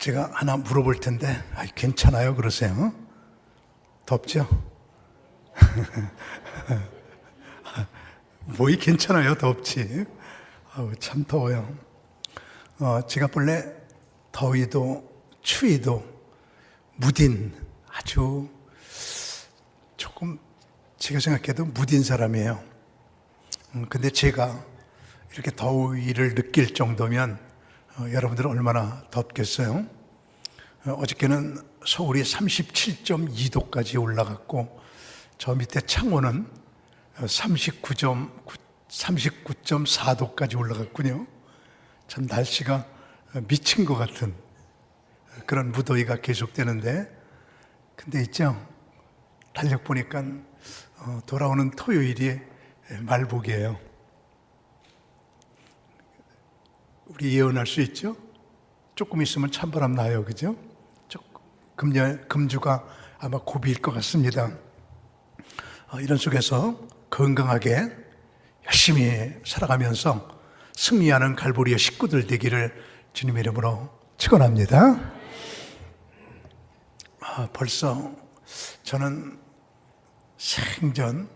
제가 하나 물어볼 텐데 괜찮아요? 그러세요? 덥죠? 뭐이 괜찮아요? 덥지? 참 더워요. 제가 본래 더위도 추위도 무딘, 아주 조금 제가 생각해도 무딘 사람이에요. 근데 제가 이렇게 더위를 느낄 정도면 여러분들은 얼마나 덥겠어요? 어저께는 서울이 37.2도까지 올라갔고 저 밑에 창원은 39.4도까지 올라갔군요. 참 날씨가 미친 것 같은 그런 무더위가 계속되는데, 근데 있죠, 달력 보니까 돌아오는 토요일이 말복이에요. 우리 예언할 수 있죠? 조금 있으면 찬바람 나요, 그죠? 금주가 아마 고비일 것 같습니다. 이런 속에서 건강하게 열심히 살아가면서 승리하는 갈보리의 식구들 되기를 주님의 이름으로 축원합니다. 벌써 저는 생전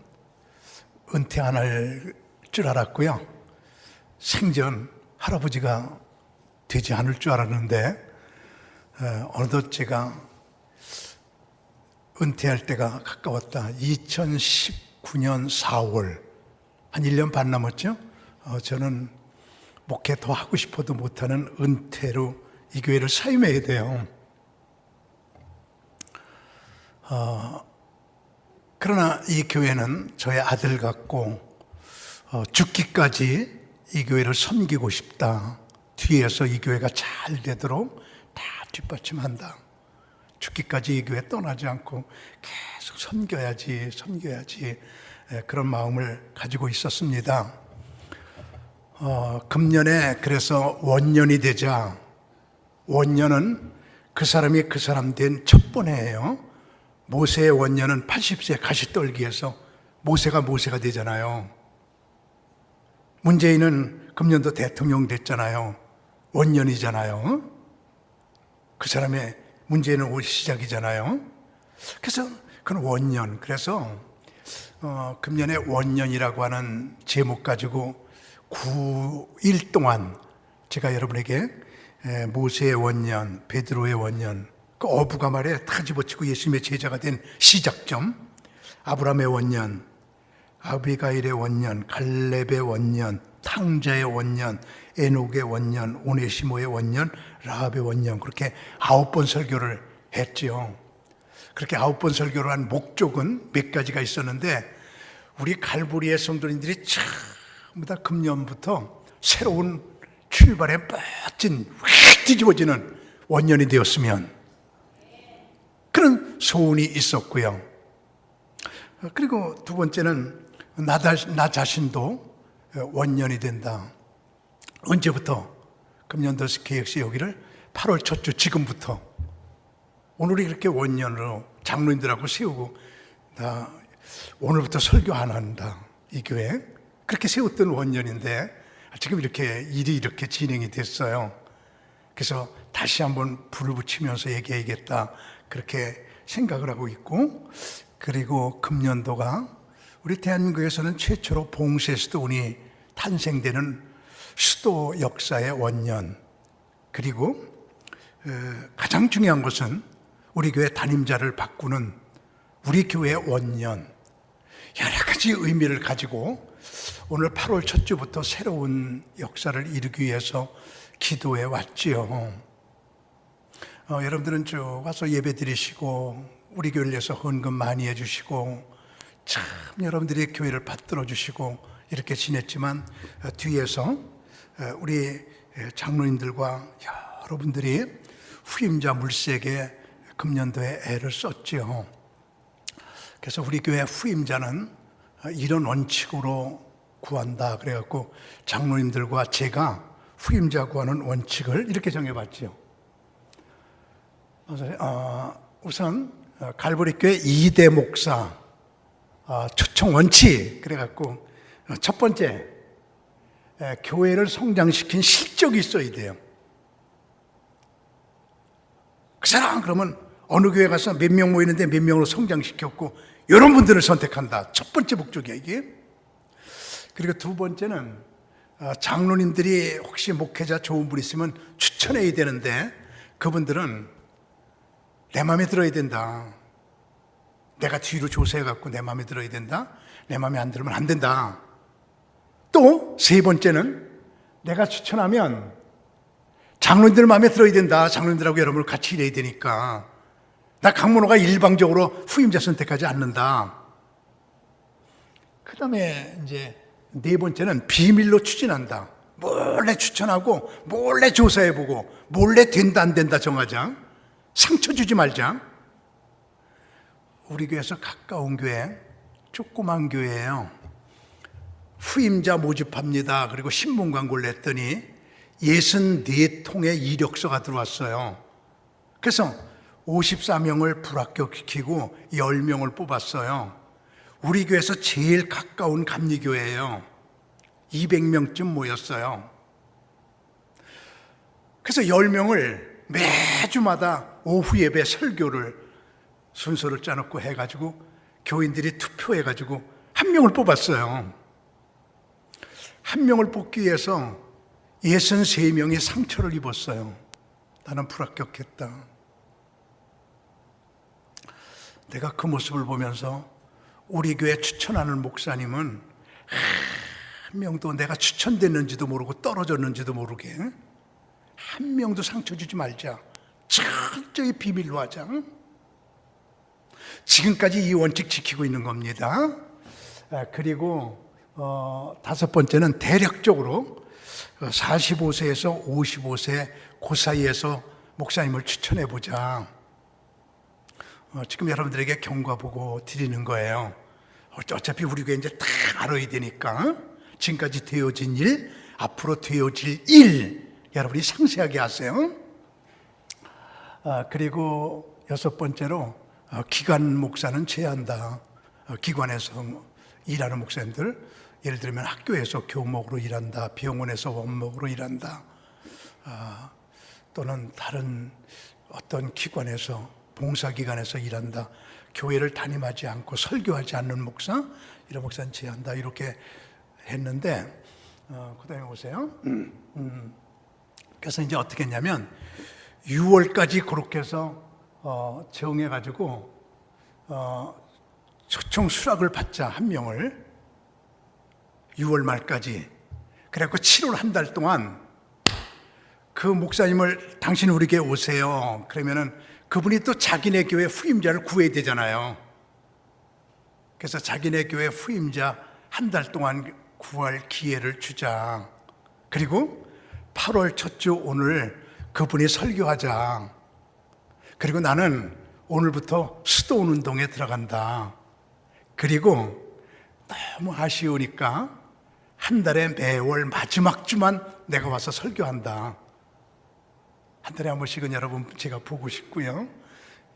은퇴 안 할 줄 알았고요. 생전 할아버지가 되지 않을 줄 알았는데 어느덧 제가 은퇴할 때가 가까웠다. 2019년 4월 한 1년 반 남았죠. 저는 목회 더 하고 싶어도 못하는 은퇴로 이 교회를 사임해야 돼요. 그러나 이 교회는 저의 아들 같고 죽기까지 이 교회를 섬기고 싶다. 뒤에서 이 교회가 잘 되도록 다 뒷받침한다. 죽기까지 이 교회 떠나지 않고 계속 섬겨야지 그런 마음을 가지고 있었습니다. 금년에 그래서 원년이 되자, 원년은 그 사람이 그 사람 된 첫 번째예요. 모세의 원년은 80세 가시떨기에서 모세가 되잖아요. 문재인은 금년도 대통령 됐잖아요. 원년이잖아요. 그 사람의 문재인은 올 시작이잖아요. 그래서 그건 원년. 그래서 금년에 원년이라고 하는 제목 가지고 9일 동안 제가 여러분에게 모세의 원년, 베드로의 원년, 그 어부가 말에 다 집어치고 예수님의 제자가 된 시작점, 아브라함의 원년, 아비가일의 원년, 갈렙의 원년, 탕자의 원년, 에녹의 원년, 오네시모의 원년, 라합의 원년, 그렇게 9번 설교를 했지요. 그렇게 9번 설교를 한 목적은 몇 가지가 있었는데, 우리 갈보리의 성도님들이 전부 다 금년부터 새로운 출발의 멋진 휙 뒤집어지는 원년이 되었으면, 그런 소원이 있었고요. 그리고 두 번째는 나 자신도 원년이 된다. 언제부터? 금년도 계획시 여기를 8월 첫 주 지금부터, 오늘이 그렇게 원년으로 장로님들하고 세우고, 나 오늘부터 설교 안 한다, 이 교회 그렇게 세웠던 원년인데 지금 이렇게 일이 이렇게 진행이 됐어요. 그래서 다시 한번 불을 붙이면서 얘기해야겠다, 그렇게 생각을 하고 있고, 그리고 금년도가 우리 대한민국에서는 최초로 봉쇄 수도원이 탄생되는 수도 역사의 원년, 그리고 가장 중요한 것은 우리 교회 담임자를 바꾸는 우리 교회의 원년, 여러 가지 의미를 가지고 오늘 8월 첫 주부터 새로운 역사를 이루기 위해서 기도해 왔지요. 여러분들은 쭉 와서 예배 드리시고 우리 교회를 위해서 헌금 많이 해주시고 참 여러분들이 교회를 받들어 주시고 이렇게 지냈지만, 뒤에서 우리 장로님들과 여러분들이 후임자 물색에 금년도에 애를 썼죠. 그래서 우리 교회 후임자는 이런 원칙으로 구한다 그래갖고 장로님들과 제가 후임자 구하는 원칙을 이렇게 정해봤죠. 우선 갈보리교회 이대 목사 초청 원칙 그래갖고, 첫 번째, 교회를 성장시킨 실적이 있어야 돼요. 그 사람 그러면 어느 교회 가서 몇 명 모이는데 몇 명으로 성장시켰고 이런 분들을 선택한다. 첫 번째 목적이야 이게. 그리고 두 번째는 장로님들이 혹시 목회자 좋은 분 있으면 추천해야 되는데 그분들은 내 마음에 들어야 된다. 내가 뒤로 조사해갖고 내 마음에 들어야 된다. 내 마음에 안 들으면 안 된다. 또 세 번째는 내가 추천하면 장로님들 마음에 들어야 된다. 장로님들하고 여러분을 같이 일해야 되니까 나 강문호가 일방적으로 후임자 선택하지 않는다. 그 다음에 이제 네 번째는 비밀로 추진한다. 몰래 추천하고 몰래 조사해보고 몰래 된다 안 된다 정하자. 상처 주지 말자. 우리 교회에서 가까운 교회, 조그만 교회예요. 후임자 모집합니다. 그리고 신문 광고를 냈더니 64통의 이력서가 들어왔어요. 그래서 54명을 불합격시키고 10명을 뽑았어요. 우리 교회에서 제일 가까운 감리교회예요. 200명쯤 모였어요. 그래서 10명을 매주마다 오후 예배 설교를 순서를 짜놓고 해가지고 교인들이 투표해가지고 한 명을 뽑았어요. 한 명을 뽑기 위해서 63명이 상처를 입었어요. 나는 불합격했다. 내가 그 모습을 보면서 우리 교회 추천하는 목사님은 한 명도 내가 추천됐는지도 모르고 떨어졌는지도 모르게 한 명도 상처 주지 말자. 철저히 비밀로 하자. 지금까지 이 원칙 지키고 있는 겁니다. 그리고 다섯 번째는 대략적으로 45세에서 55세 그 사이에서 목사님을 추천해보자. 지금 여러분들에게 경과보고 드리는 거예요. 어차피 우리 교회 이제 다 알아야 되니까 지금까지 되어진 일, 앞으로 되어질 일 여러분이 상세하게 하세요. 그리고 여섯 번째로 기관 목사는 제한다. 기관에서 일하는 목사님들, 예를 들면 학교에서 교목으로 일한다, 병원에서 원목으로 일한다, 또는 다른 어떤 기관에서 봉사기관에서 일한다, 교회를 담임하지 않고 설교하지 않는 목사, 이런 목사는 제한다. 이렇게 했는데 그 다음에 보세요. 그래서 이제 어떻게 했냐면 6월까지 그렇게 해서 정해가지고 초청 수락을 받자. 한 명을 6월 말까지. 그래갖고 7월 한 달 동안 그 목사님을 당신 우리 교회 오세요. 그러면은 그분이 또 자기네 교회 후임자를 구해야 되잖아요. 그래서 자기네 교회 후임자 한 달 동안 구할 기회를 주자. 그리고 8월 첫 주 오늘 그분이 설교하자. 그리고 나는 오늘부터 수도원 운동에 들어간다. 그리고 너무 아쉬우니까 한 달에 매월 마지막 주만 내가 와서 설교한다. 한 달에 한 번씩은 여러분 제가 보고 싶고요.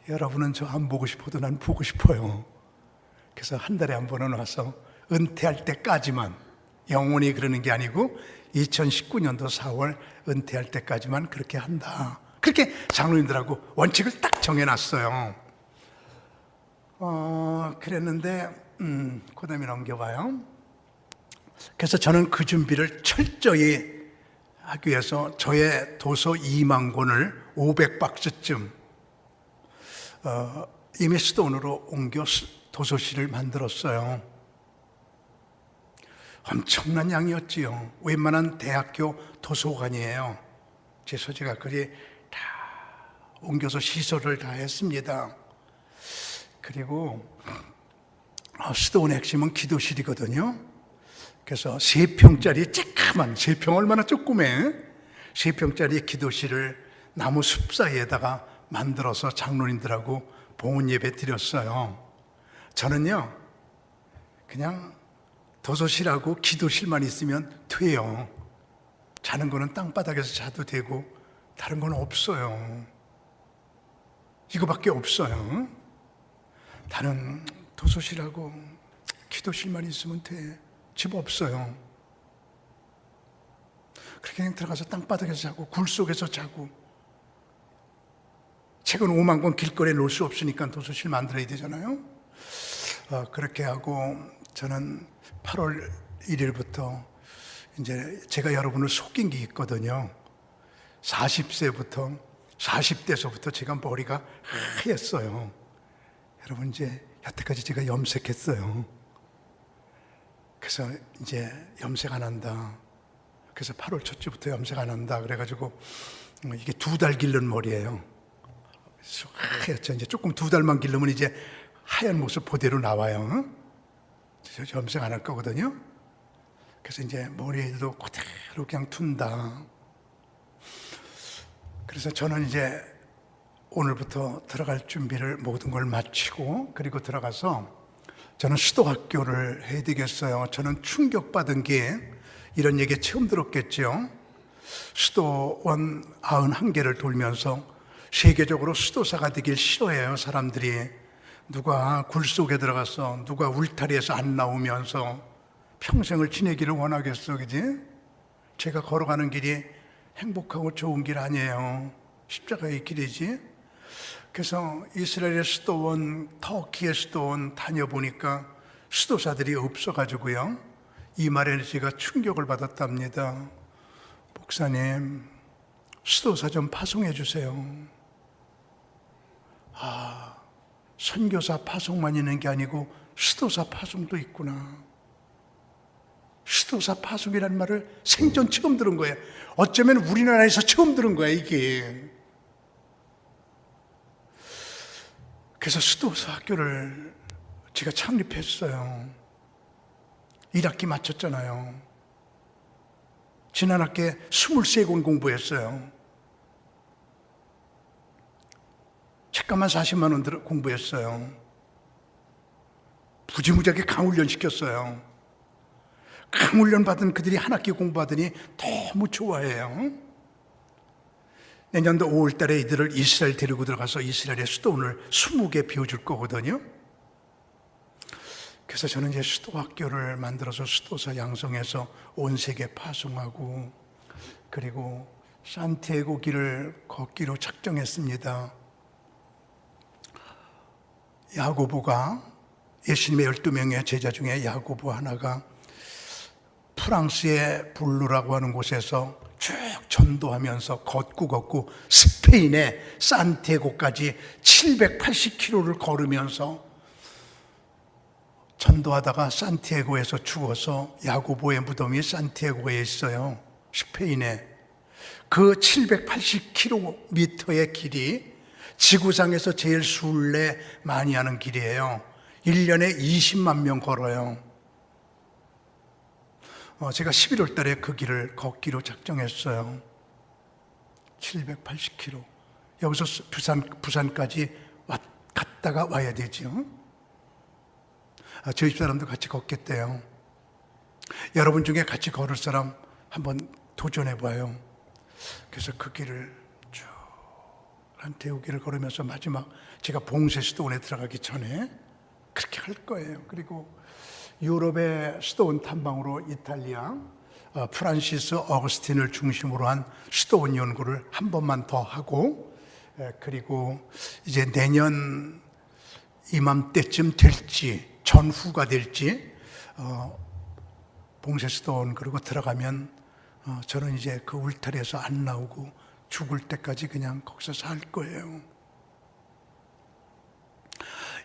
여러분은 저 안 보고 싶어도 난 보고 싶어요. 그래서 한 달에 한 번은 와서 은퇴할 때까지만, 영원히 그러는 게 아니고 2019년도 4월 은퇴할 때까지만 그렇게 한다. 그렇게 장로님들하고 원칙을 딱 정해놨어요. 그랬는데 그 다음에 넘겨봐요. 그래서 저는 그 준비를 철저히 하기 위해서 저의 도서 2만 권을 500박스쯤 이미 수도원으로 옮겨 도서실을 만들었어요. 엄청난 양이었지요. 웬만한 대학교 도서관이에요. 제 소재가 그리 다 옮겨서 시설을 다 했습니다. 그리고 수도원의 핵심은 기도실이거든요. 그래서 3평짜리 쬐까만, 3평 얼마나 조그매, 3평짜리 기도실을 나무 숲 사이에다가 만들어서 장로님들하고 봉헌 예배 드렸어요. 저는요 그냥 도서실하고 기도실만 있으면 돼요. 자는 거는 땅바닥에서 자도 되고 다른 건 없어요. 이거밖에 없어요. 다른 도서실하고 기도실만 있으면 돼. 집 없어요. 그렇게 그냥 들어가서 땅바닥에서 자고 굴 속에서 자고 책은 5만 권 길거리에 놓을 수 없으니까 도서실 만들어야 되잖아요. 그렇게 하고 저는 8월 1일부터 이제 제가 여러분을 속인 게 있거든요. 40대서부터 제가 머리가 하였어요. 여러분, 이제 여태까지 제가 염색했어요. 그래서 이제 염색 안 한다. 그래서 8월 첫째부터 염색 안 한다. 그래가지고 이게 2달 기른 머리예요. 하얗죠. 이제 조금 2달만 기르면 이제 하얀 모습 그대로 나와요. 저 염색 안 할 거거든요. 그래서 이제 머리에도 그대로 그냥 둔다. 그래서 저는 이제 오늘부터 들어갈 준비를 모든 걸 마치고 그리고 들어가서 저는 수도학교를 해야 되겠어요. 저는 충격받은 게 이런 얘기 처음 들었겠죠. 수도원 91개를 돌면서 세계적으로 수도사가 되길 싫어해요. 사람들이. 누가 굴 속에 들어가서 누가 울타리에서 안 나오면서 평생을 지내기를 원하겠어, 그지? 제가 걸어가는 길이 행복하고 좋은 길 아니에요. 십자가의 길이지. 그래서 이스라엘의 수도원, 터키의 수도원 다녀보니까 수도사들이 없어가지고요. 이 말에 제가 충격을 받았답니다. 목사님, 수도사 좀 파송해 주세요. 선교사 파송만 있는 게 아니고 수도사 파송도 있구나. 수도사 파송이라는 말을 생전 처음 들은 거예요. 어쩌면 우리나라에서 처음 들은 거예요, 이게. 그래서 수도사 학교를 제가 창립했어요. 1학기 마쳤잖아요. 지난 학기에 23권 공부했어요. 책값만 40만 원 공부했어요. 부지무지하게 강훈련 시켰어요. 강훈련 받은 그들이 한 학기 공부하더니 너무 좋아해요. 내년도 5월 달에 이들을 이스라엘 데리고 들어가서 이스라엘의 수도원을 20개 비워줄 거거든요. 그래서 저는 이제 수도학교를 만들어서 수도사 양성해서 온 세계 파송하고 그리고 산티아고 길을 걷기로 작정했습니다. 야고보가 예수님의 12명의 제자 중에 야고보 하나가 프랑스의 불루라고 하는 곳에서 쭉 전도하면서 걷고 스페인의 산티아고까지 780km를 걸으면서 전도하다가 산티아고에서 죽어서 야고보의 무덤이 산티아고에 있어요. 스페인에. 그 780km의 길이 지구상에서 제일 순례 많이 하는 길이에요. 1년에 20만 명 걸어요. 제가 11월 달에 그 길을 걷기로 작정했어요. 780km. 여기서 부산까지 갔다가 와야 되죠. 저희 집사람도 같이 걷겠대요. 여러분 중에 같이 걸을 사람 한번 도전해봐요. 그래서 그 길을 쭉 산티아고를 걸으면서 마지막 제가 봉쇄 수도원에 들어가기 전에 그렇게 할 거예요. 그리고 유럽의 수도원 탐방으로 이탈리아 프란시스 어거스틴을 중심으로 한 수도원 연구를 한 번만 더 하고 그리고 이제 내년 이맘때쯤 될지 전후가 될지 봉쇄 수도원 그리고 들어가면 저는 이제 그 울타리에서 안 나오고 죽을 때까지 그냥 거기서 살 거예요.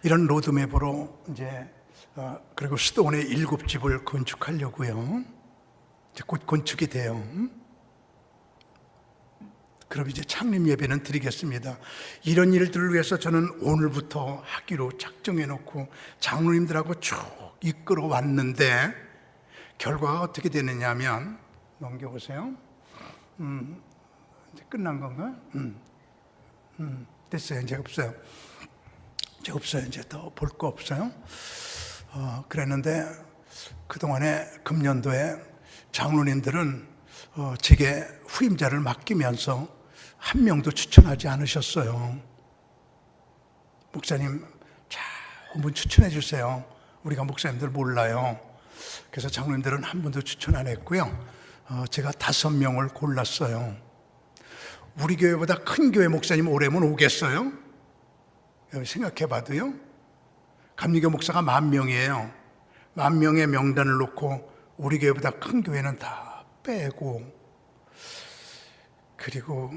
이런 로드맵으로 이제 그리고 수도원에 7집을 건축하려고요. 이제 곧 건축이 돼요. 그럼 이제 창립 예배는 드리겠습니다. 이런 일들을 위해서 저는 오늘부터 하기로 작정해 놓고 장로님들하고 쭉 이끌어 왔는데 결과가 어떻게 되느냐 하면 넘겨보세요. 이제 끝난 건가? 됐어요. 이제 없어요. 이제 없어요. 이제 더 볼 거 없어요. 그랬는데 그동안에 금년도에 장로님들은 제게 후임자를 맡기면서 한 명도 추천하지 않으셨어요. 목사님, 자, 한 분 추천해 주세요. 우리가 목사님들 몰라요. 그래서 장로님들은 한 분도 추천 안 했고요. 제가 5명을 골랐어요. 우리 교회보다 큰 교회 목사님 오래면 오겠어요? 생각해 봐도요. 감리교 목사가 10,000명이에요. 10,000명의 명단을 놓고 우리 교회보다 큰 교회는 다 빼고, 그리고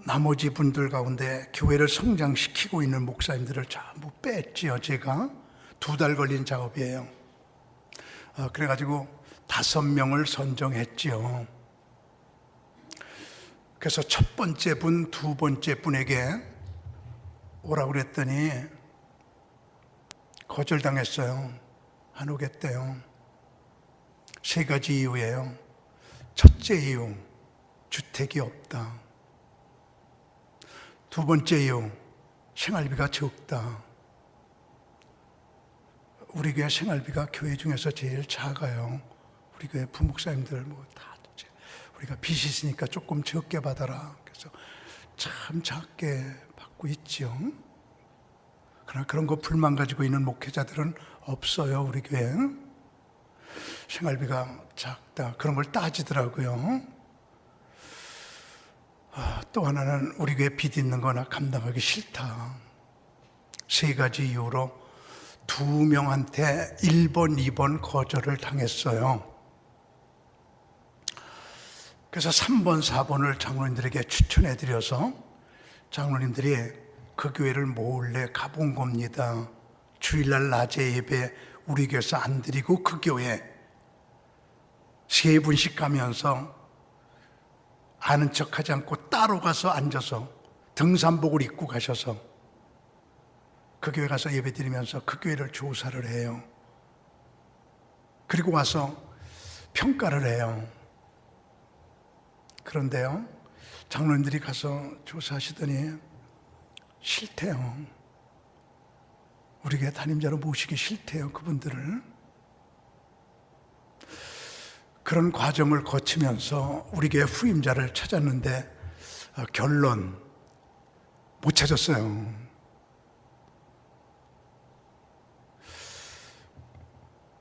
나머지 분들 가운데 교회를 성장시키고 있는 목사님들을 전부 뺐지요. 제가 2달 걸린 작업이에요. 그래가지고 5명을 선정했지요. 그래서 첫 번째 분, 두 번째 분에게 오라고 그랬더니 거절당했어요. 안 오겠대요. 3가지 이유예요. 첫째 이유, 주택이 없다. 두 번째 이유, 생활비가 적다. 우리 교회 생활비가 교회 중에서 제일 작아요. 우리 교회 부목사님들 다 우리가 빚이 있으니까 조금 적게 받아라. 그래서 참 작게 받고 있죠. 그러나 그런 거 불만 가지고 있는 목회자들은 없어요. 우리 교회 생활비가 작다, 그런 걸 따지더라고요. 또 하나는 우리 교회 빚 있는 거나 감당하기 싫다. 3가지 이유로 2명한테 1번, 2번 거절을 당했어요. 그래서 3번, 4번을 장로님들에게 추천해드려서 장로님들이 그 교회를 몰래 가본 겁니다. 주일날 낮에 예배 우리 교회에서 안 드리고 그 교회 3분씩 가면서 아는 척하지 않고 따로 가서 앉아서 등산복을 입고 가셔서 그 교회 가서 예배 드리면서 그 교회를 조사를 해요. 그리고 와서 평가를 해요. 그런데요, 장로님들이 가서 조사하시더니 싫대요. 우리 교회 담임자로 모시기 싫대요, 그분들을. 그런 과정을 거치면서 우리 교회 후임자를 찾았는데 결론 못 찾았어요.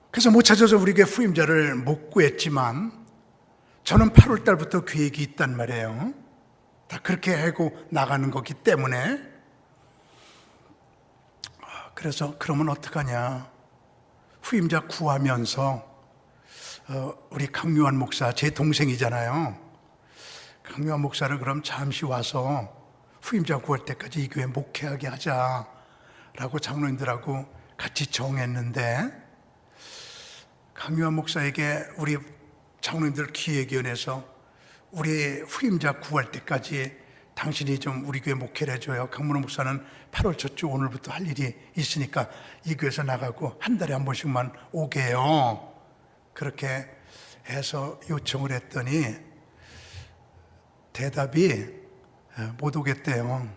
그래서 못 찾아서 우리 교회 후임자를 못 구했지만 저는 8월 달부터 계획이 있단 말이에요. 다 그렇게 하고 나가는 거기 때문에. 그래서 그러면 어떡하냐. 후임자 구하면서 우리 강유한 목사, 제 동생이잖아요. 강유한 목사를 그럼 잠시 와서 후임자 구할 때까지 이 교회 목회하게 하자라고 장로님들하고 같이 정했는데, 강유한 목사에게 우리 장로님들 기획위원회에서 우리 후임자 구할 때까지 당신이 좀 우리 교회 목회를 해줘요. 강문호 목사는 8월 첫 주 오늘부터 할 일이 있으니까 이 교회에서 나가고 한 달에 한 번씩만 오게 해요. 그렇게 해서 요청을 했더니 대답이 못 오겠대요.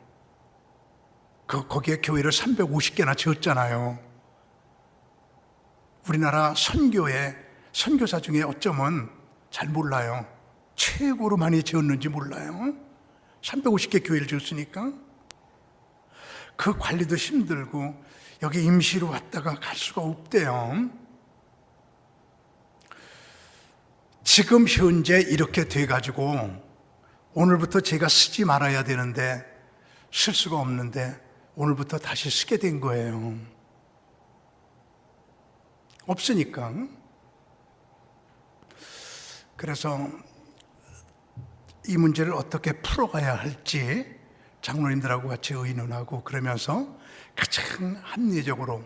거기에 교회를 350개나 지었잖아요. 우리나라 선교의 선교사 중에 어쩌면 잘 몰라요. 최고로 많이 지었는지 몰라요. 350개 교회를 지었으니까. 그 관리도 힘들고 여기 임시로 왔다가 갈 수가 없대요. 지금 현재 이렇게 돼가지고 오늘부터 제가 쓰지 말아야 되는데 쓸 수가 없는데 오늘부터 다시 쓰게 된 거예요. 없으니까. 그래서 이 문제를 어떻게 풀어가야 할지 장로님들하고 같이 의논하고 그러면서 가장 합리적으로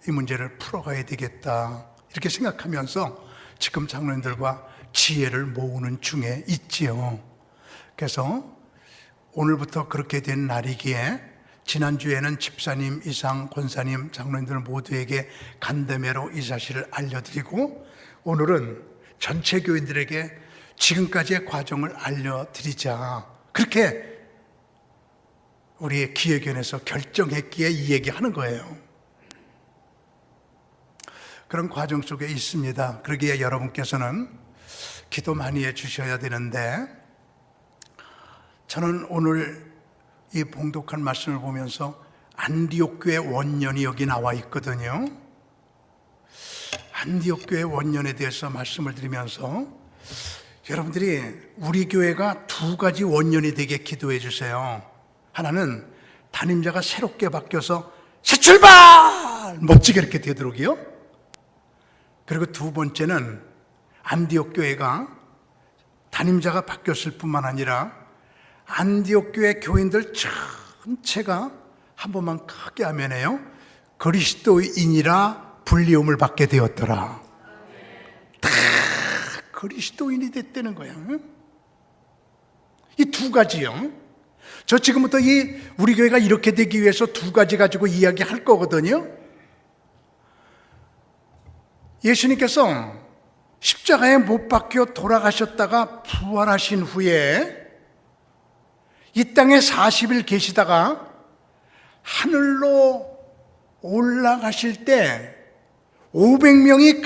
이 문제를 풀어가야 되겠다 이렇게 생각하면서 지금 장로님들과 지혜를 모으는 중에 있지요. 그래서 오늘부터 그렇게 된 날이기에 지난주에는 집사님, 이상, 권사님, 장로님들 모두에게 간담회로 이 사실을 알려드리고 오늘은 전체 교인들에게 지금까지의 과정을 알려드리자 그렇게 우리 기획위원회에서 결정했기에 이 얘기하는 거예요. 그런 과정 속에 있습니다. 그러기에 여러분께서는 기도 많이 해주셔야 되는데 저는 오늘 이 봉독한 말씀을 보면서 안디옥 교회 원년이 여기 나와 있거든요. 안디옥 교회 원년에 대해서 말씀을 드리면서 여러분들이 우리 교회가 두 가지 원년이 되게 기도해 주세요. 하나는 담임자가 새롭게 바뀌어서 새 출발! 멋지게 이렇게 되도록이요. 그리고 두 번째는 안디옥 교회가 담임자가 바뀌었을 뿐만 아니라 안디옥 교회 교인들 전체가 한 번만 크게 하면요, 그리스도인이라 불리움을 받게 되었더라. 다 그리스도인이 됐다는 거야. 이 두 가지요. 저 지금부터 우리 교회가 이렇게 되기 위해서 두 가지 가지고 이야기할 거거든요. 예수님께서 십자가에 못 박혀 돌아가셨다가 부활하신 후에 이 땅에 40일 계시다가 하늘로 올라가실 때 500명이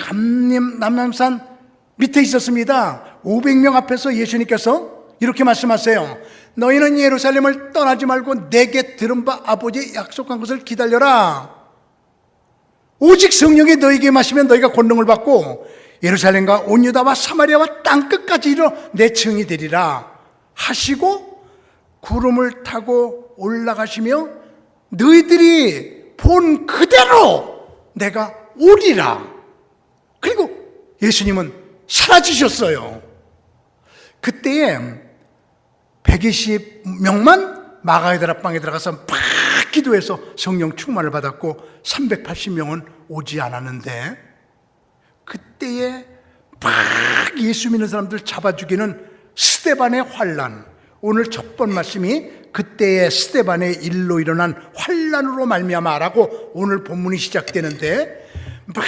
감람산 밑에 있었습니다. 500명 앞에서 예수님께서 이렇게 말씀하세요. 너희는 예루살렘을 떠나지 말고 내게 들은 바 아버지 약속한 것을 기다려라. 오직 성령이 너희에게 마시면 너희가 권능을 받고 예루살렘과 온 유다와 사마리아와 땅끝까지 이르러 내 증이 되리라 하시고 구름을 타고 올라가시며 너희들이 본 그대로 내가 오리라. 그리고 예수님은 사라지셨어요. 그때에 120명만 마가의 방에 들어가서 막 기도해서 성령 충만을 받았고 380명은 오지 않았는데, 그때에 막 예수 믿는 사람들 잡아 죽이는 스데반의 환난, 오늘 첫 번 말씀이 그때의 스데반의 일로 일어난 환난으로 말미암아라고 오늘 본문이 시작되는데, 막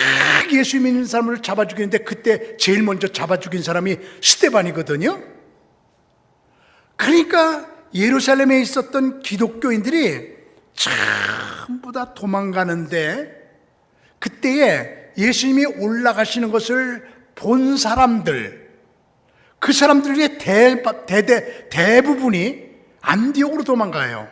예수 믿는 사람을 잡아 죽이는데 그때 제일 먼저 잡아 죽인 사람이 스데반이거든요. 그러니까 예루살렘에 있었던 기독교인들이 전부 다 도망가는데, 그때에 예수님이 올라가시는 것을 본 사람들, 그 사람들의 대부분이 안디옥으로 도망가요.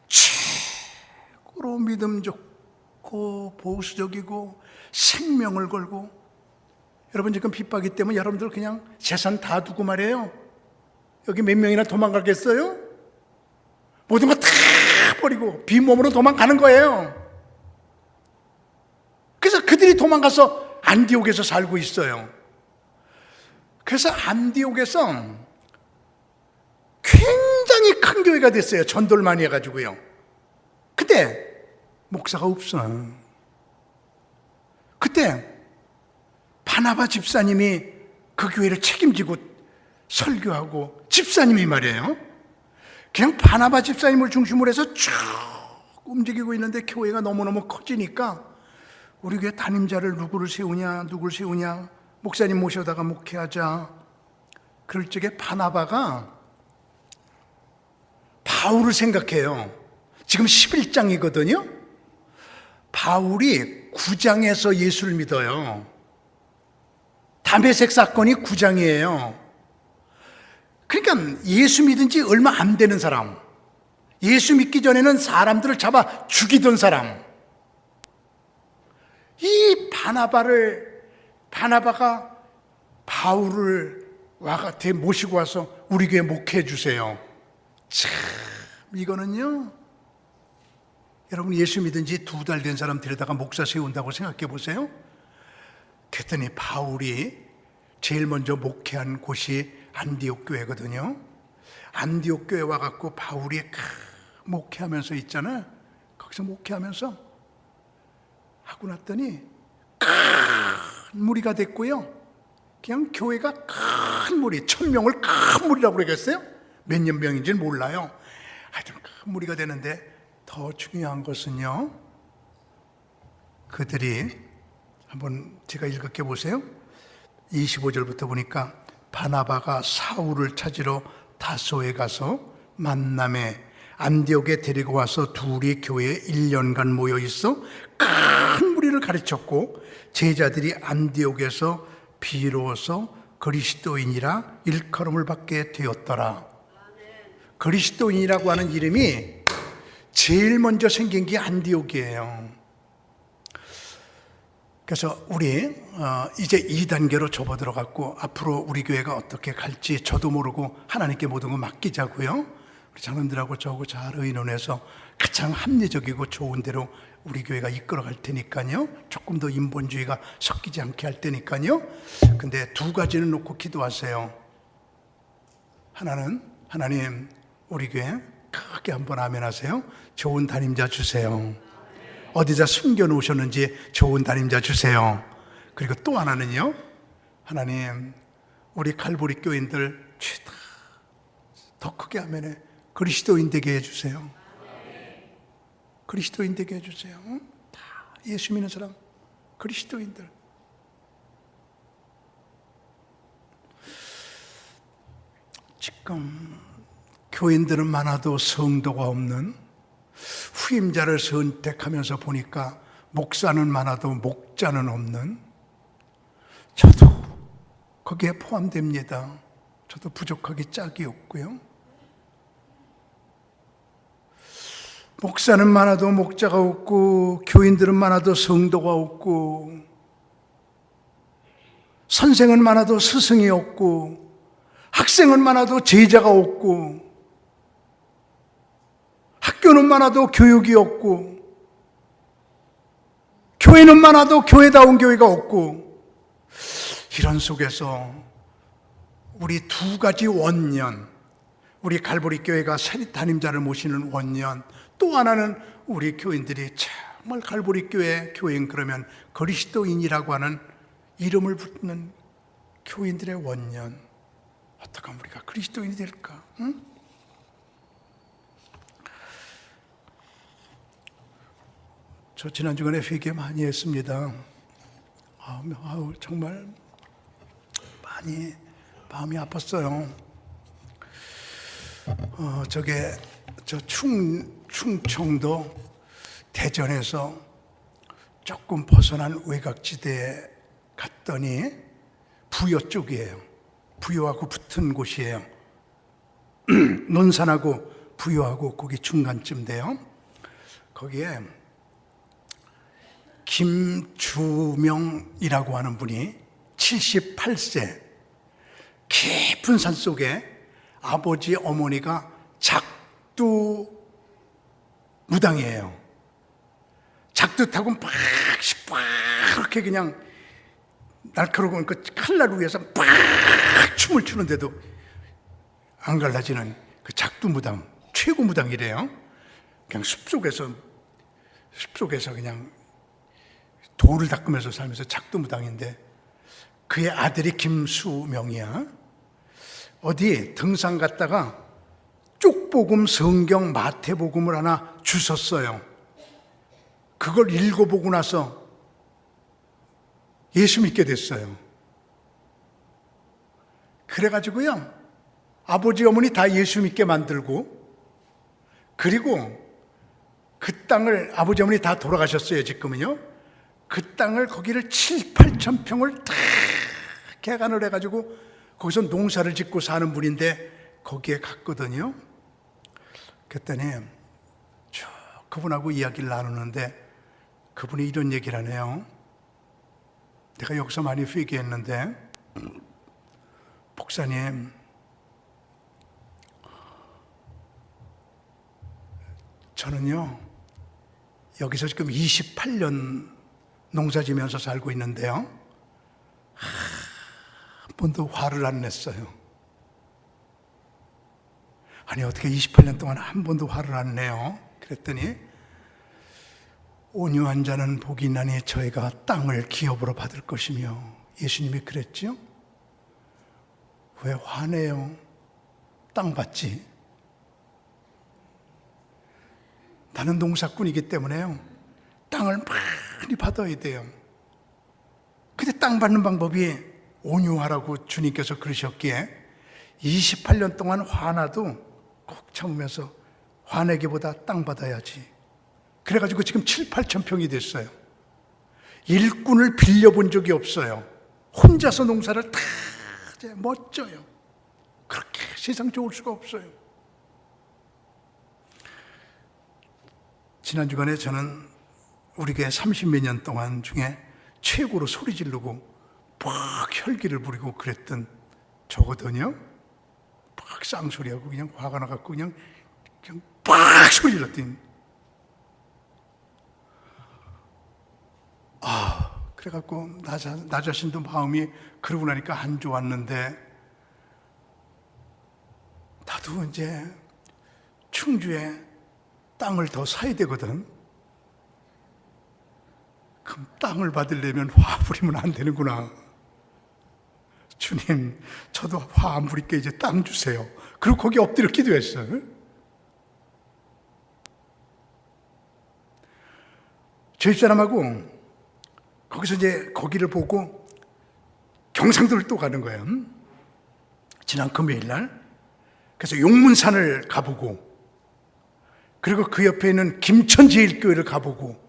최고로 믿음 좋고 보수적이고 생명을 걸고, 여러분 지금 핍박이 때문에 여러분들 그냥 재산 다 두고 말이에요. 여기 몇 명이나 도망가겠어요? 모든 거 다 버리고 빈몸으로 도망가는 거예요. 그래서 그들이 도망가서 안디옥에서 살고 있어요. 그래서 안디옥에서 굉장히 큰 교회가 됐어요. 전도를 많이 해가지고요. 근데 목사가 없어. 그때 바나바 집사님이 그 교회를 책임지고 설교하고, 집사님이 말이에요, 그냥 바나바 집사님을 중심으로 해서 쭉 움직이고 있는데 교회가 너무너무 커지니까 우리 교회 담임자를 누구를 세우냐, 목사님 모셔다가 목회하자. 그럴 적에 바나바가 바울을 생각해요. 지금 11장이거든요. 바울이 9장에서 예수를 믿어요. 다메섹 사건이 9장이에요. 그러니까 예수 믿은 지 얼마 안 되는 사람, 예수 믿기 전에는 사람들을 잡아 죽이던 사람, 이 바나바가 바울을 모시고 와서 우리 교회 목회해 주세요. 참, 이거는요, 여러분 예수 믿은 지 2달 된 사람 데려다가 목사 세운다고 생각해 보세요. 그랬더니 바울이 제일 먼저 목회한 곳이 안디옥 교회거든요. 안디옥 교회 와갖고 바울이 목회하면서 있잖아. 거기서 목회하면서 하고 났더니 큰 무리가 됐고요. 그냥 교회가 큰 무리, 1000명을 큰 무리라고 그러겠어요? 몇 년 명인지는 몰라요. 하여튼 큰 무리가 되는데, 더 중요한 것은요, 그들이 한번 제가 읽을게 보세요. 25절부터 보니까 바나바가 사울을 찾으러 다소에 가서 만남에 안디옥에 데리고 와서 둘이 교회에 1년간 모여 있어 큰 무리를 가르쳤고, 제자들이 안디옥에서 비로소 그리스도인이라 일컬음을 받게 되었더라. 그리스도인이라고 하는 이름이 제일 먼저 생긴 게 안디옥이에요. 그래서 우리 이제 2단계로 접어들어갔고 앞으로 우리 교회가 어떻게 갈지 저도 모르고 하나님께 모든 거 맡기자고요. 우리 장로님들하고 저하고 잘 의논해서 가장 합리적이고 좋은 대로 우리 교회가 이끌어갈 테니까요. 조금 더 인본주의가 섞이지 않게 할 테니까요. 근데 두 가지는 놓고 기도하세요. 하나는 하나님 우리 교회 크게 한번 아멘 하세요. 좋은 담임자 주세요. 어디다 숨겨놓으셨는지 좋은 담임자 주세요. 그리고 또 하나는요, 하나님 우리 칼보리 교인들 죄다 더 크게 하면은 그리스도인 되게 해주세요. 그리스도인 되게 해주세요. 다 예수 믿는 사람 그리스도인들. 지금 교인들은 많아도 성도가 없는, 후임자를 선택하면서 보니까 목사는 많아도 목자는 없는, 저도 거기에 포함됩니다. 저도 부족하기 짝이 없고요. 목사는 많아도 목자가 없고, 교인들은 많아도 성도가 없고, 선생은 많아도 스승이 없고, 학생은 많아도 제자가 없고, 학교는 많아도 교육이 없고, 교회는 많아도 교회다운 교회가 없고, 이런 속에서 우리 두 가지 원년, 우리 갈보리 교회가 새 담임자를 모시는 원년, 또 하나는 우리 교인들이 정말 갈보리 교회 교인 그러면 그리스도인이라고 하는 이름을 붙는 교인들의 원년. 어떻게 하면 우리가 그리스도인이 될까? 응? 저 지난 주간에 회개 많이 했습니다. 정말 많이 마음이 아팠어요. 저 충청도 대전에서 조금 벗어난 외곽지대에 갔더니 부여 쪽이에요. 부여하고 붙은 곳이에요. 논산하고 부여하고 거기 중간쯤 돼요. 거기에 김주명이라고 하는 분이 78세, 깊은 산 속에 아버지 어머니가 작두 무당이에요. 작두 타고 막 이렇게 그냥 날카로운 그 칼날 위에서 막 춤을 추는데도 안 갈라지는 그 작두 무당, 최고 무당이래요. 그냥 숲속에서 그냥 돌을 닦으면서 살면서 작두 무당인데, 그의 아들이 김수명이야. 어디 등산 갔다가 쪽복음 성경 마태복음을 하나 주웠어요. 그걸 읽어보고 나서 예수 믿게 됐어요. 그래가지고요, 아버지 어머니 다 예수 믿게 만들고, 그리고 그 땅을, 아버지 어머니 다 돌아가셨어요 지금은요. 그 땅을, 거기를 7, 8천 평을 다 개간을 해가지고 거기서 농사를 짓고 사는 분인데, 거기에 갔거든요. 그랬더니 그분하고 이야기를 나누는데 그분이 이런 얘기를 하네요. 내가 여기서 많이 회개했는데, 목사님, 저는요 여기서 지금 28년 농사지면서 살고 있는데요, 한 번도 화를 안 냈어요. 아니 어떻게 28년 동안 한 번도 화를 안 내요? 그랬더니, 온유한 자는 복이 있나니 저희가 땅을 기업으로 받을 것이며, 예수님이 그랬죠? 왜 화내요? 땅 받지. 나는 농사꾼이기 때문에요, 땅을 많이 받아야 돼요. 근데 땅 받는 방법이 온유하라고 주님께서 그러셨기에 28년 동안 화나도 꼭 참으면서, 화내기보다 땅 받아야지. 그래가지고 지금 7, 8천 평이 됐어요. 일꾼을 빌려본 적이 없어요. 혼자서 농사를 다 멋져요. 그렇게 세상 좋을 수가 없어요. 지난 주간에 저는 우리 교회 30몇 년 동안 중에 최고로 소리 지르고 막 혈기를 부리고 그랬던 저거든요. 막 쌍소리하고 그냥 화가 나갖고 그냥 막 소리 질렀더니 그래갖고 나 자신도 마음이 그러고 나니까 안 좋았는데 나도 이제 충주에 땅을 더 사야 되거든. 그럼 땅을 받으려면 화 부리면 안 되는구나. 주님, 저도 화 안 부릴게 이제 땅 주세요. 그리고 거기 엎드려 기도했어요. 저 집사람하고 거기서 이제 거기를 보고 경상도를 또 가는 거예요. 지난 금요일 날. 그래서 용문산을 가보고, 그리고 그 옆에 있는 김천제일교회를 가보고,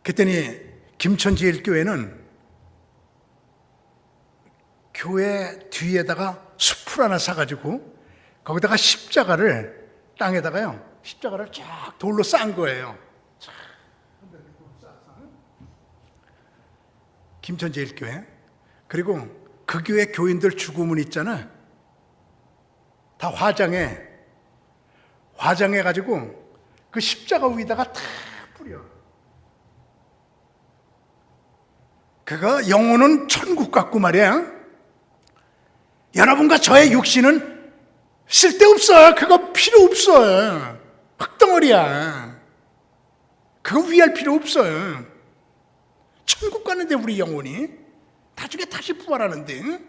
그랬더니 김천제일교회는 교회 뒤에다가 숲을 하나 사가지고 거기다가 십자가를 땅에다가요, 십자가를 쫙 돌로 싼 거예요. 김천제일교회. 그리고 그 교회 교인들 주구문 있잖아. 다 화장해가지고 그 십자가 위에다가 다 뿌려. 그거 영혼은 천국 같고 말이야. 여러분과 저의 육신은 쓸데없어. 그거 필요 없어. 흙덩어리야. 그거 위할 필요 없어. 천국 가는데 우리 영혼이 나중에 다시 부활하는데.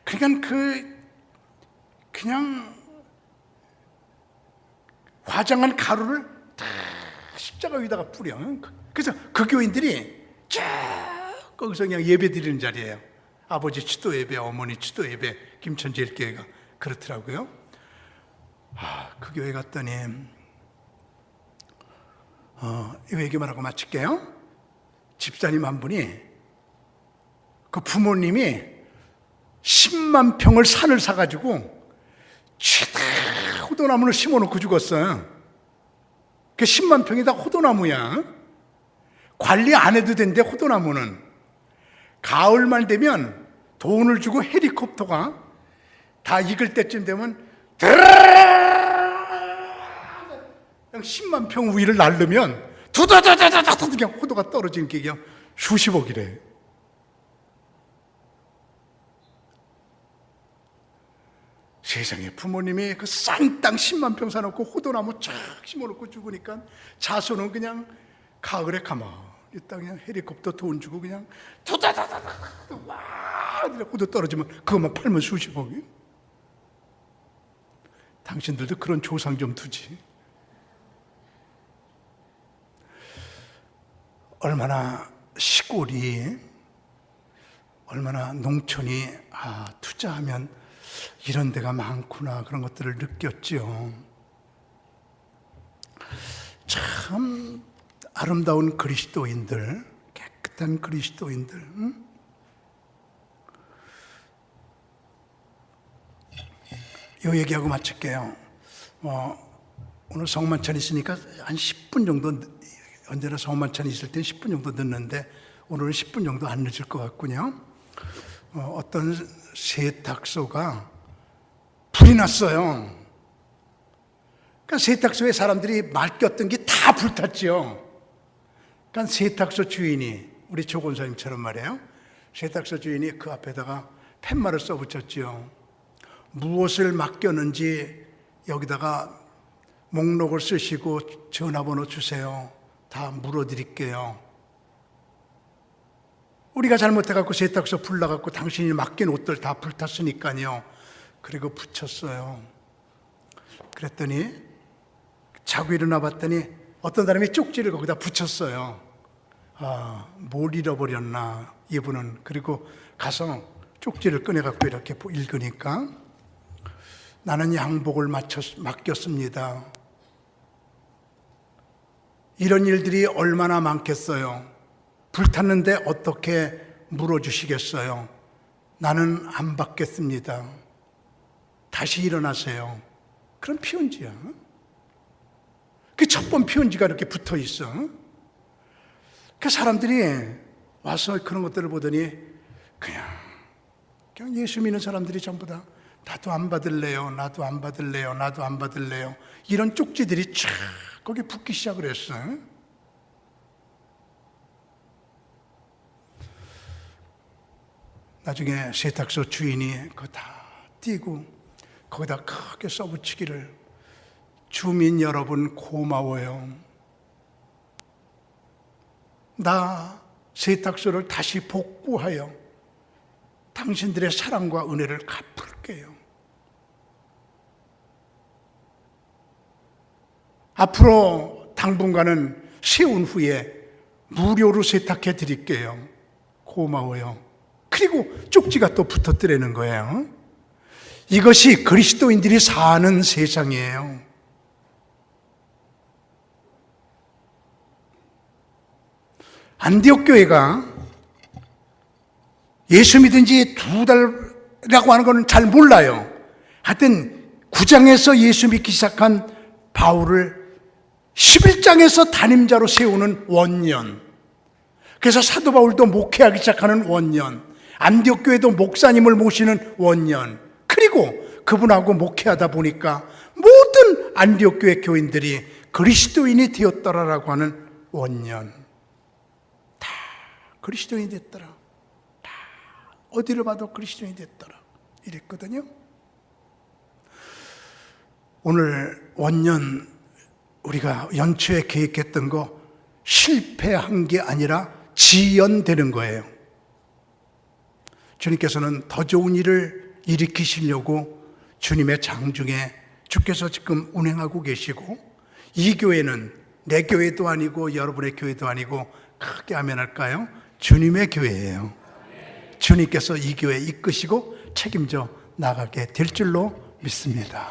그러니까 그냥 화장한 가루를 다 십자가 위에다가 뿌려. 그래서 그 교인들이 쫙 거기서 그냥 예배 드리는 자리예요. 아버지 추도 예배, 어머니 추도 예배, 김천제일교회가 그렇더라고요. 그 교회 갔더니 이 얘기만 하고 마칠게요. 집사님 한 분이 그 부모님이 10만 평을 산을 사가지고 최다 호도나무를 심어놓고 죽었어요. 그 10만 평이 다 호도나무야. 관리 안 해도 된대. 호도나무는 가을만 되면 돈을 주고 헤리콥터가 다 익을 때쯤 되면 그냥 10만 평 위를 날르면 두두두두두두 그냥 호도가 떨어지는 게 그냥 수십억이래. 세상에, 부모님이 그 싼 땅 10만 평 사놓고 호도나무 쫙 심어놓고 죽으니까 자손은 그냥 가을에 가만히 있다 그냥 헤리콥터 돈 주고 그냥 두다다다다 와 호도 떨어지면 그것만 팔면 수십억이. 당신들도 그런 조상 좀 두지. 얼마나 시골이, 얼마나 농촌이 투자하면 이런 데가 많구나, 그런 것들을 느꼈죠. 참 아름다운 그리스도인들, 깨끗한 그리스도인들. 이 얘기하고 마칠게요. 오늘 성만찬 있으니까 한 10분 정도, 언제나 성만찬 있을 땐 10분 정도 늦는데 오늘은 10분 정도 안 늦을 것 같군요. 어떤 세탁소가 불이 났어요. 그러니까 세탁소에 사람들이 맡겼던 게 다 불탔죠. 그러니까 세탁소 주인이, 우리 조 권사님처럼 말이에요, 세탁소 주인이 그 앞에다가 팻말을 써붙였죠. 무엇을 맡겼는지 여기다가 목록을 쓰시고 전화번호 주세요. 다 물어드릴게요. 우리가 잘못해갖고 세탁소 불나갖고 당신이 맡긴 옷들 다 불탔으니까요. 그리고 붙였어요. 그랬더니 자고 일어나 봤더니 어떤 사람이 쪽지를 거기다 붙였어요. 뭘 잃어버렸나 이분은. 그리고 가서 쪽지를 꺼내갖고 이렇게 읽으니까, 나는 양복을 맡겼습니다. 이런 일들이 얼마나 많겠어요. 불탔는데 어떻게 물어주시겠어요. 나는 안 받겠습니다. 다시 일어나세요. 그런 피언지야. 그 첫 번 피언지가 이렇게 붙어 있어. 그 사람들이 와서 그런 것들을 보더니 그냥 예수 믿는 사람들이 전부 다 나도 안 받을래요, 나도 안 받을래요, 나도 안 받을래요, 이런 쪽지들이 쫙 거기에 붙기 시작을 했어요. 나중에 세탁소 주인이 그거 다 띄고 거기다 크게 써붙이기를, 주민 여러분 고마워요. 나 세탁소를 다시 복구하여 당신들의 사랑과 은혜를 갚을게요. 앞으로 당분간은 세운 후에 무료로 세탁해 드릴게요. 고마워요. 그리고 쪽지가 또 붙었더라는 거예요. 이것이 그리스도인들이 사는 세상이에요. 안디옥 교회가 예수 믿은 지 2달이라고 하는 건 잘 몰라요. 하여튼 9장에서 예수 믿기 시작한 바울을 11장에서 담임자로 세우는 원년, 그래서 사도 바울도 목회하기 시작하는 원년, 안디옥 교회도 목사님을 모시는 원년, 그리고 그분하고 목회하다 보니까 모든 안디옥 교회 교인들이 그리스도인이 되었더라라고 하는 원년. 다 그리스도인이 됐더라. 다 어디를 봐도 그리스도인이 됐더라. 이랬거든요. 오늘 원년 우리가 연초에 계획했던 거 실패한 게 아니라 지연되는 거예요. 주님께서는 더 좋은 일을 일으키시려고 주님의 장중에 주께서 지금 운행하고 계시고, 이 교회는 내 교회도 아니고 여러분의 교회도 아니고 크게 하면 할까요? 주님의 교회예요. 주님께서 이 교회 이끄시고 책임져 나가게 될 줄로 믿습니다.